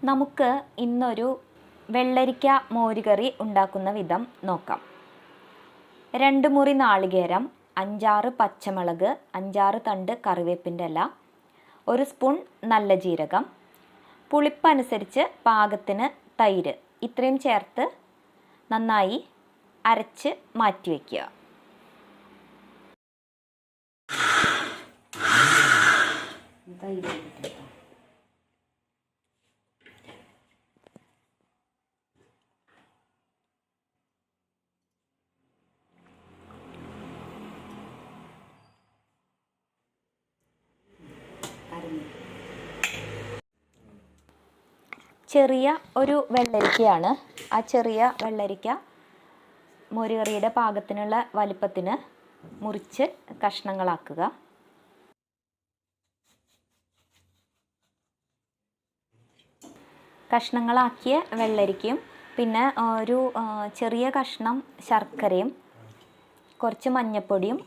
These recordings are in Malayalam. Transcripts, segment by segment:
നമുക്ക് ഇന്നൊരു വെള്ളരിക്ക മോരുകറി ഉണ്ടാക്കുന്ന വിധം നോക്കാം. 2 മുറി നാളികേരം, 5-6 പച്ചമുളക്, 5-6 തണ്ട് കറിവേപ്പിൻ്റെ ഇല, 1 സ്പൂൺ നല്ല ജീരകം, പുളിപ്പനുസരിച്ച് പാകത്തിന് തൈര്, ഇത്രയും ചേർത്ത് നന്നായി അരച്ച് മാറ്റി വയ്ക്കുക. ചെറിയ ഒരു വെള്ളരിക്കയാണ്. ആ ചെറിയ വെള്ളരിക്ക മോരുകറിയുടെ പാകത്തിനുള്ള വലിപ്പത്തിന് മുറിച്ച് കഷ്ണങ്ങളാക്കുക. കഷ്ണങ്ങളാക്കിയ വെള്ളരിക്കയും പിന്നെ ഒരു ചെറിയ കഷ്ണം ശർക്കരയും കുറച്ച് മഞ്ഞൾപ്പൊടിയും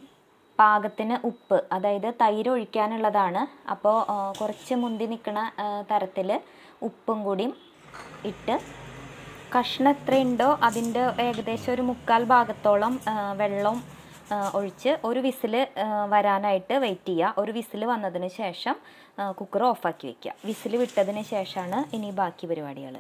പാകത്തിന് ഉപ്പ്, അതായത് തൈര് ഒഴിക്കാനുള്ളതാണ്, അപ്പോൾ കുറച്ച് മുന്തി നിൽക്കുന്ന തരത്തിൽ ഉപ്പും കൂടിയും ഇട്ട് കഷ്ണം എത്രയുണ്ടോ അതിൻ്റെ ഏകദേശം ഒരു 1/4 ഭാഗത്തോളം വെള്ളം ഒഴിച്ച് ഒരു വിസിൽ വരാനായിട്ട് വെയിറ്റ് ചെയ്യുക. ഒരു വിസിൽ വന്നതിന് ശേഷം കുക്കർ ഓഫാക്കി വയ്ക്കുക. വിസിൽ വിട്ടതിന് ശേഷമാണ് ഇനി ബാക്കി പരിപാടികൾ.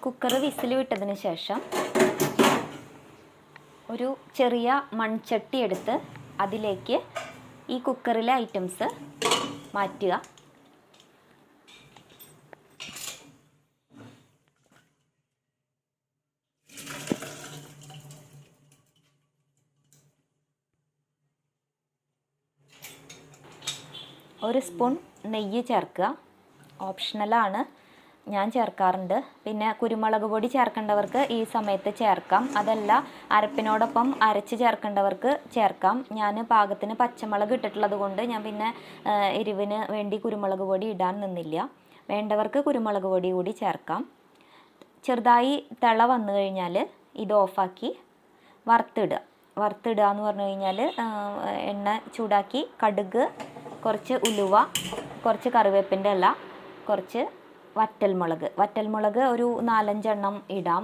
കുക്കർ വിസിൽ വിട്ടതിന് ശേഷം ഒരു ചെറിയ മൺചട്ടി എടുത്ത് അതിലേക്ക് ഈ കുക്കറിലെ ഐറ്റംസ് മാറ്റുക. ഒരു സ്പൂൺ നെയ്യ് ചേർക്കുക. ഓപ്ഷണലാണ്, ഞാൻ ചേർക്കാറുണ്ട്. പിന്നെ കുരുമുളക് പൊടി ചേർക്കേണ്ടവർക്ക് ഈ സമയത്ത് ചേർക്കാം, അതല്ല അരപ്പിനോടൊപ്പം അരച്ച് ചേർക്കേണ്ടവർക്ക് ചേർക്കാം. ഞാൻ പാകത്തിന് പച്ചമുളക് ഇട്ടിട്ടുള്ളത് കൊണ്ട് ഞാൻ പിന്നെ എരിവിന് വേണ്ടി കുരുമുളക് പൊടി ഇടാൻ നിന്നില്ല. വേണ്ടവർക്ക് കുരുമുളക് പൊടി കൂടി ചേർക്കാം. ചെറുതായി തിള വന്നു കഴിഞ്ഞാൽ ഇത് ഓഫാക്കി വറുത്തിടുക എന്ന് പറഞ്ഞു കഴിഞ്ഞാൽ എണ്ണ ചൂടാക്കി കടുക്, കുറച്ച് ഉലുവ, കുറച്ച് കറിവേപ്പിൻ്റെ ഇല, കുറച്ച് വറ്റൽമുളക് ഒരു 4-5 എണ്ണം ഇടാം.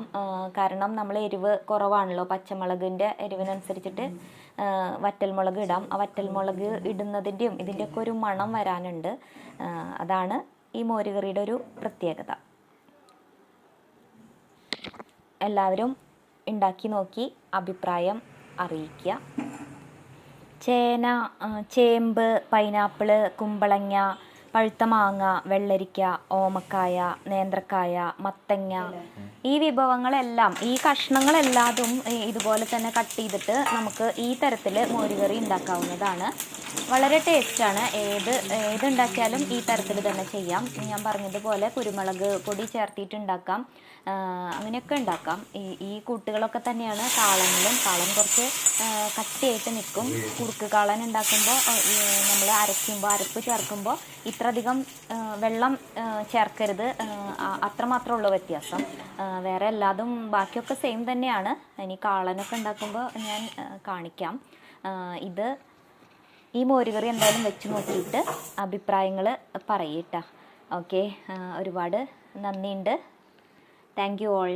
കാരണം നമ്മൾ എരിവ് കുറവാണല്ലോ, പച്ചമുളകിൻ്റെ എരിവിനനുസരിച്ചിട്ട് വറ്റൽമുളക് ഇടാം. ആ വറ്റൽമുളക് ഇടുന്നതിൻ്റെയും ഇതിൻ്റെയൊക്കെ ഒരു മണം വരാനുണ്ട്. അതാണ് ഈ മോരുകറിയുടെ ഒരു പ്രത്യേകത. എല്ലാവരും ഉണ്ടാക്കി നോക്കി അഭിപ്രായം അറിയിക്കുക. ചേന, ചേമ്പ്, പൈനാപ്പിള്, കുമ്പളങ്ങ, പഴുത്ത മാങ്ങ, വെള്ളരിക്ക, ഓമക്കായ, നേന്ത്രക്കായ, മത്തങ്ങ, ഈ വിഭവങ്ങളെല്ലാം, ഈ കഷ്ണങ്ങളെല്ലാതും ഇതുപോലെ തന്നെ കട്ട് ചെയ്തിട്ട് നമുക്ക് ഈ തരത്തിൽ മോരുകറി ഉണ്ടാക്കാവുന്നതാണ്. വളരെ ടേസ്റ്റാണ്. ഏതുണ്ടാക്കിയാലും ഈ തരത്തിൽ തന്നെ ചെയ്യാം. ഞാൻ പറഞ്ഞതുപോലെ കുരുമുളക് പൊടി ചേർത്തിട്ട് ഉണ്ടാക്കാം, അങ്ങനെയൊക്കെ ഉണ്ടാക്കാം. ഈ കൂട്ടുകളൊക്കെ തന്നെയാണ് കാളനിലും. കാളൻ കുറച്ച് കട്ടിയായിട്ട് നിൽക്കും. കുറുക്ക് കാളൻ ഉണ്ടാക്കുമ്പോൾ നമ്മൾ അരപ്പ് ചേർക്കുമ്പോൾ ഇത്രയധികം വെള്ളം ചേർക്കരുത്, അത്രമാത്രമേ ഉള്ളൂ വ്യത്യാസം. വേറെ എല്ലാതും ബാക്കിയൊക്കെ സെയിം തന്നെയാണ്. ഇനി കാളനൊക്കെ ഉണ്ടാക്കുമ്പോൾ ഞാൻ കാണിക്കാം. ഈ മോരുകറി എന്തായാലും വെച്ച് നോക്കിയിട്ട് അഭിപ്രായങ്ങൾ പറയട്ടോ. ഓക്കെ, ഒരുപാട് നന്ദിയുണ്ട്. Thank you all.